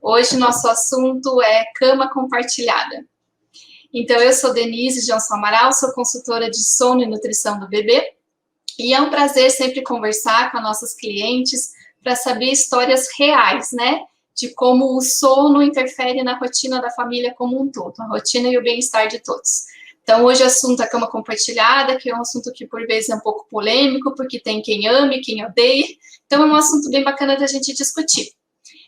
Hoje nosso assunto é cama compartilhada. Então, eu sou Denise Johnson Amaral, sou consultora de sono e nutrição do bebê, e é um prazer sempre conversar com as nossas clientes para saber histórias reais, né? De como o sono interfere na rotina da família como um todo, a rotina e o bem-estar de todos. Então, hoje o assunto é cama compartilhada, que é um assunto que por vezes é um pouco polêmico, porque tem quem ame, quem odeia. Então, é um assunto bem bacana da gente discutir.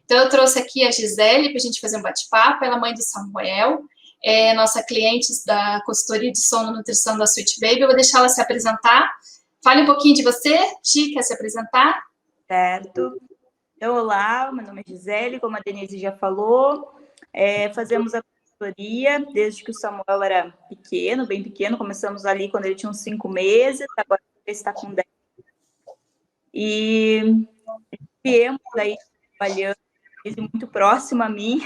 Então, eu trouxe aqui a Gisele para a gente fazer um bate-papo, ela é mãe do Samuel, é nossa cliente da consultoria de sono e nutrição da Sweet Baby. Eu vou deixar ela se apresentar. Fale um pouquinho de você, Gi, quer se apresentar? Certo. Então, olá, meu nome é Gisele, como a Denise já falou. Fazemos a consultoria desde que o Samuel era pequeno, bem pequeno. Começamos ali quando ele tinha uns 5 meses, agora ele está com 10. E viemos aí trabalhando, muito próximo a mim.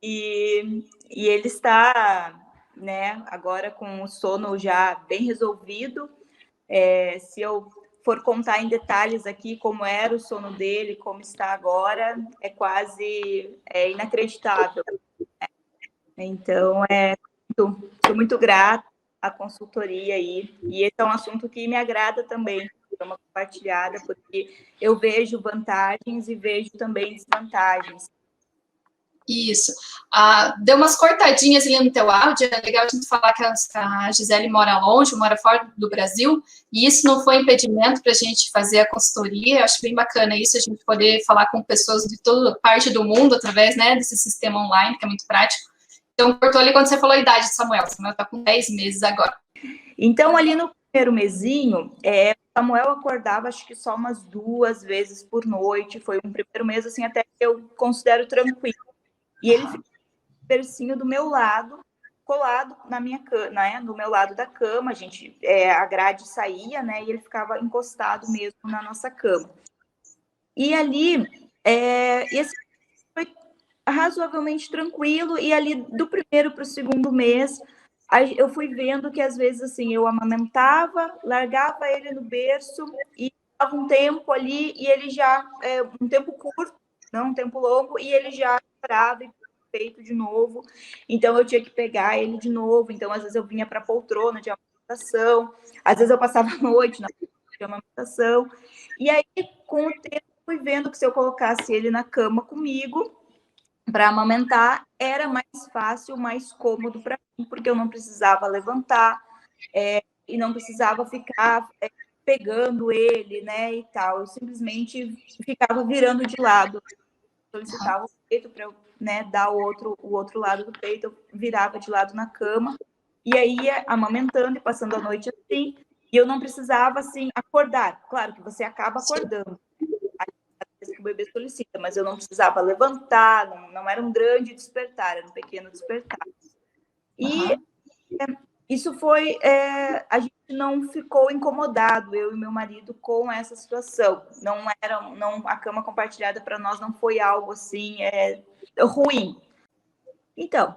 E ele está, né, agora com o sono já bem resolvido. Se eu for contar em detalhes aqui como era o sono dele, como está agora, é quase inacreditável. Então, sou muito grata à consultoria aí. E esse é um assunto que me agrada também, uma compartilhada, porque eu vejo vantagens e vejo também desvantagens. Isso. Deu umas cortadinhas ali no teu áudio, é legal a gente falar que a Gisele mora longe, mora fora do Brasil, e isso não foi impedimento para a gente fazer a consultoria. Eu acho bem bacana isso, a gente poder falar com pessoas de toda parte do mundo através, né, desse sistema online, que é muito prático. Então, cortou ali quando você falou a idade de Samuel. Samuel está com 10 meses agora. Então, ali no primeiro mesinho, Samuel acordava acho que só umas 2 vezes por noite. Foi um primeiro mês, assim, até que eu considero tranquilo. E ele ficava no bercinho do meu lado, colado na minha cama, né, do meu lado da cama. A grade saía, né, e ele ficava encostado mesmo na nossa cama. E ali, esse foi razoavelmente tranquilo. E ali, do primeiro para o segundo mês, eu fui vendo que, às vezes, assim, eu amamentava, largava ele no berço e dava um tempo ali, e ele já, um tempo curto, não um tempo longo, e ele já chorava e peito de novo. Então, eu tinha que pegar ele de novo. Então, às vezes, eu vinha para a poltrona de amamentação, às vezes, eu passava a noite na poltrona de amamentação. E aí, com o tempo, fui vendo que se eu colocasse ele na cama comigo, para amamentar, era mais fácil, mais cômodo para mim, porque eu não precisava levantar e não precisava ficar pegando ele, né, e tal. Eu simplesmente ficava virando de lado, solicitava o peito para eu, né, dar o outro lado do peito, eu virava de lado na cama, e aí ia amamentando e passando a noite assim, e eu não precisava, assim, acordar. Claro que você acaba acordando, que o bebê solicita, mas eu não precisava levantar, não era um grande despertar, era um pequeno despertar. E isso foi, a gente não ficou incomodado, eu e meu marido, com essa situação. A cama compartilhada para nós não foi algo assim ruim. Então,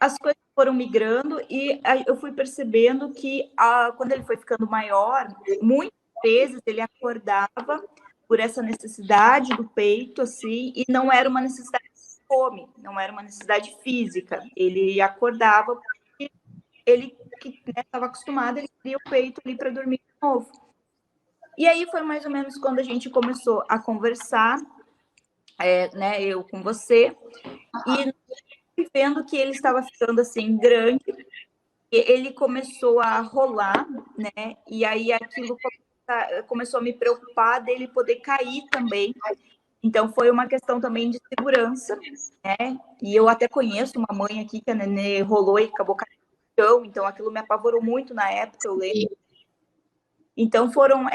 as coisas foram migrando e eu fui percebendo que quando ele foi ficando maior, muitas vezes ele acordava por essa necessidade do peito, assim, e não era uma necessidade de fome, não era uma necessidade física. Ele acordava porque ele, que estava acostumado, ele queria o peito ali para dormir de novo. E aí foi mais ou menos quando a gente começou a conversar, né, eu com você, e vendo que ele estava ficando assim grande, ele começou a rolar, né, e aí aquilo começou a me preocupar dele poder cair também. Então, foi uma questão também de segurança, né? E eu até conheço uma mãe aqui que a nenê rolou e acabou caindo no chão, então aquilo me apavorou muito na época, eu lembro. Então, foram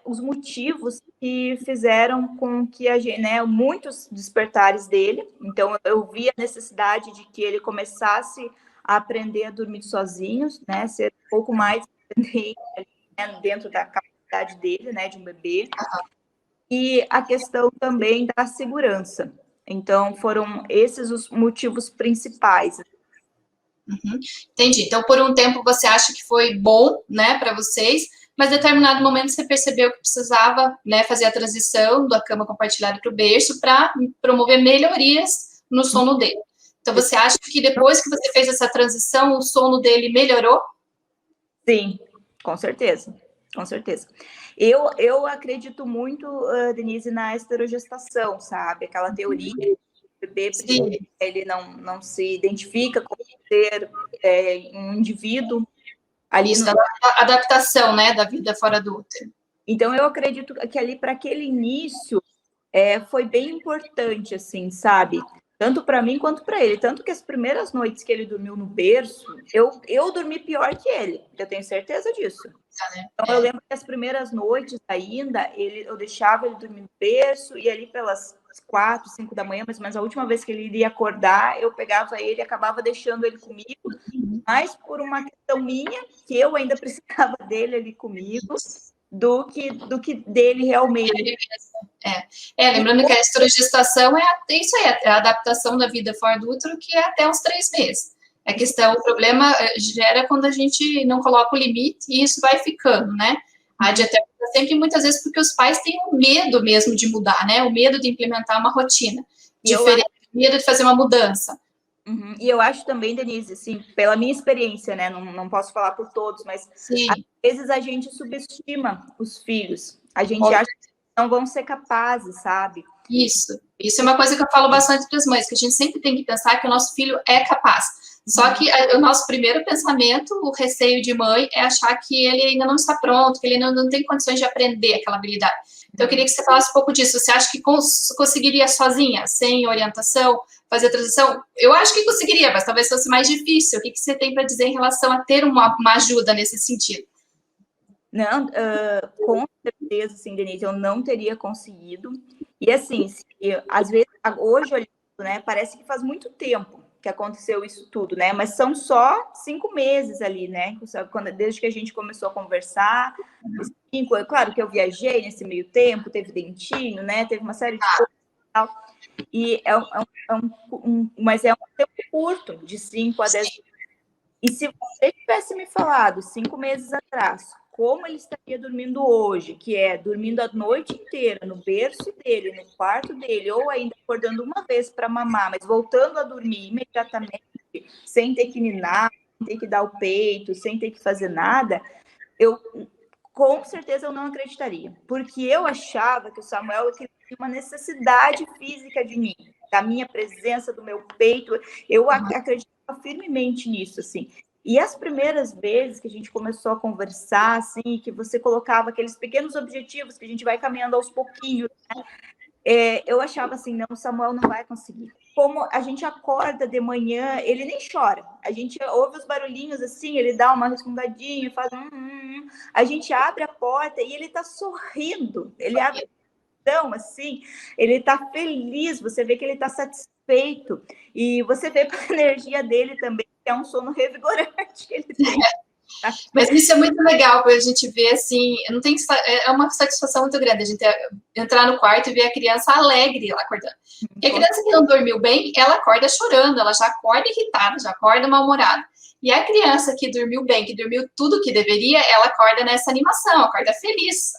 os motivos que fizeram com que a gente, né, muitos despertares dele. Então, eu vi a necessidade de que ele começasse a aprender a dormir sozinho, né, ser um pouco mais dentro da capacidade dele, né, de um bebê, e a questão também da segurança. Então, foram esses os motivos principais. Entendi. Então, por um tempo, você acha que foi bom, né, para vocês, mas em determinado momento você percebeu que precisava, né, fazer a transição da cama compartilhada para o berço para promover melhorias no sono dele. Então, você acha que depois que você fez essa transição, o sono dele melhorou? Sim, com certeza, com certeza. Eu acredito muito, Denise, na esterogestação, sabe? Aquela teoria que o bebê ele não se identifica como ser um indivíduo ali. Isso, a adaptação, né, da vida fora do útero. Então, eu acredito que ali, para aquele início, foi bem importante, assim, sabe? Tanto para mim quanto para ele. Tanto que as primeiras noites que ele dormiu no berço, eu dormi pior que ele. Eu tenho certeza disso. Então, eu lembro que as primeiras noites ainda, eu deixava ele dormir no berço, e ali pelas 4, 5 da manhã, mas a última vez que ele iria acordar, eu pegava ele e acabava deixando ele comigo, mais por uma questão minha, que eu ainda precisava dele ali comigo, do que dele realmente. Lembrando que a esterogestação isso aí, é a adaptação da vida fora do útero, que é até uns 3 meses. O problema gera quando a gente não coloca o limite e isso vai ficando, né? A dieta sempre, muitas vezes, porque os pais têm o medo mesmo de mudar, né? O medo de implementar uma rotina diferente, o medo de fazer uma mudança. Uhum. E eu acho também, Denise, assim, pela minha experiência, né? Não posso falar por todos, mas sim, às vezes a gente subestima os filhos. A gente acha que não vão ser capazes, sabe? Isso é uma coisa que eu falo bastante para as mães, que a gente sempre tem que pensar que o nosso filho é capaz. Só que o nosso primeiro pensamento, o receio de mãe, é achar que ele ainda não está pronto, que ele não tem condições de aprender aquela habilidade. Então, eu queria que você falasse um pouco disso. Você acha que conseguiria sozinha, sem orientação, fazer a transição? Eu acho que conseguiria, mas talvez fosse mais difícil. O que você tem para dizer em relação a ter uma ajuda nesse sentido? Não, com certeza, assim, Denise, eu não teria conseguido. E assim, às vezes, hoje olhando, né, parece que faz muito tempo que aconteceu isso tudo, né? Mas são só 5 meses ali, né? Desde que a gente começou a conversar. Claro que eu viajei nesse meio tempo, teve dentinho, né? Teve uma série de coisas e tal. E mas é um tempo curto, de 5 a 10 meses. E se você tivesse me falado 5 meses atrás como ele estaria dormindo hoje, que é dormindo a noite inteira no berço dele, no quarto dele, ou ainda acordando uma vez para mamar, mas voltando a dormir imediatamente, sem ter que ninar, sem ter que dar o peito, sem ter que fazer nada, com certeza eu não acreditaria, porque eu achava que o Samuel tinha uma necessidade física de mim, da minha presença, do meu peito. Eu acreditava firmemente nisso, assim. E as primeiras vezes que a gente começou a conversar, assim, que você colocava aqueles pequenos objetivos que a gente vai caminhando aos pouquinhos, né? Eu achava assim, não, o Samuel não vai conseguir. Como a gente acorda de manhã, ele nem chora. A gente ouve os barulhinhos assim, ele dá uma resmungadinha, faz A gente abre a porta e ele tá sorrindo. Ele abre assim, ele tá feliz, você vê que ele tá satisfeito. E você vê pela energia dele também, que é um sono revigorante que ele tem. Mas isso é muito legal, para a gente ver, assim, não tem, é uma satisfação muito grande a gente entrar no quarto e ver a criança alegre lá acordando. Porque a criança que não dormiu bem, ela acorda chorando, ela já acorda irritada, já acorda mal-humorada. E a criança que dormiu bem, que dormiu tudo que deveria, ela acorda nessa animação, acorda feliz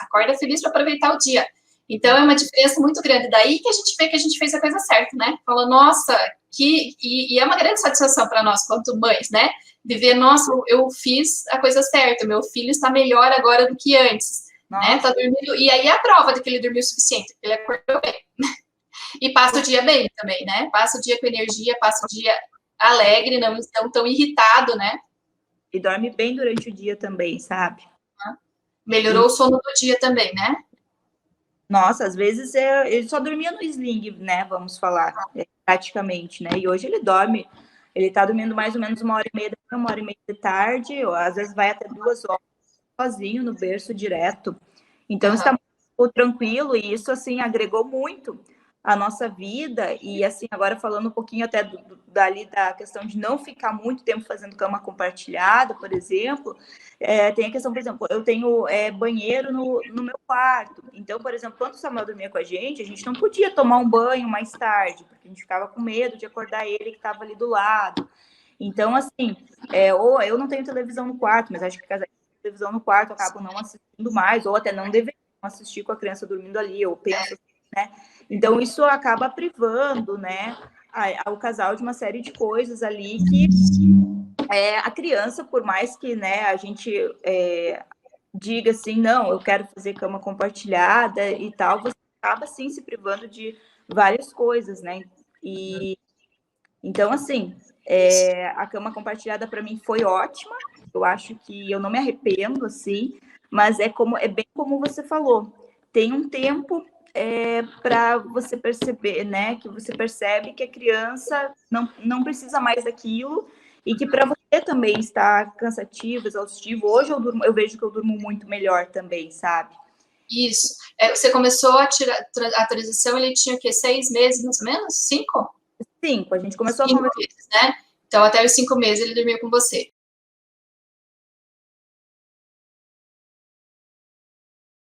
para aproveitar o dia. Então, é uma diferença muito grande. Daí que a gente vê que a gente fez a coisa certa, né? Fala, nossa, e é uma grande satisfação para nós, quanto mães, né? De ver, nossa, eu fiz a coisa certa, meu filho está melhor agora do que antes, né? Tá dormindo, e aí é a prova de que ele dormiu o suficiente, ele acordou bem. E passa o dia bem também, né? Passa o dia com energia, passa o dia alegre, não tão irritado, né? E dorme bem durante o dia também, sabe? Melhorou o sono do dia também, né? Nossa, às vezes ele só dormia no sling, né? Vamos falar, praticamente, né? E hoje ele tá dormindo mais ou menos 1h30 da manhã, 1h30 da tarde, ou às vezes vai até 2 horas sozinho no berço direto. Então está muito tranquilo e isso assim agregou muito a nossa vida. E assim, agora falando um pouquinho até dali da questão de não ficar muito tempo fazendo cama compartilhada, por exemplo, tem a questão, por exemplo, eu tenho banheiro no meu quarto. Então, por exemplo, quando o Samuel dormia com a gente não podia tomar um banho mais tarde, porque a gente ficava com medo de acordar ele que estava ali do lado. Então, assim, ou eu não tenho televisão no quarto, mas acho que televisão no quarto, acabam não assistindo mais, ou até não deveriam assistir com a criança dormindo ali, eu penso assim, né? Então, isso acaba privando, né, o casal de uma série de coisas ali que a criança, por mais que, né, a gente diga assim, não, eu quero fazer cama compartilhada e tal, você acaba, sim, se privando de várias coisas, né? E, então, assim, a cama compartilhada para mim foi ótima, eu acho que eu não me arrependo, assim, mas é bem como você falou, tem um tempo para você perceber, né, que você percebe que a criança não precisa mais daquilo e que para você também está cansativo, exaustivo. Hoje eu vejo que eu durmo muito melhor também, sabe? Isso. Você começou a transição, ele tinha o quê? 6 meses, mais ou menos? 5? 5, a gente começou 5 a conversar. meses, né? Então, até os 5 meses ele dormiu com você.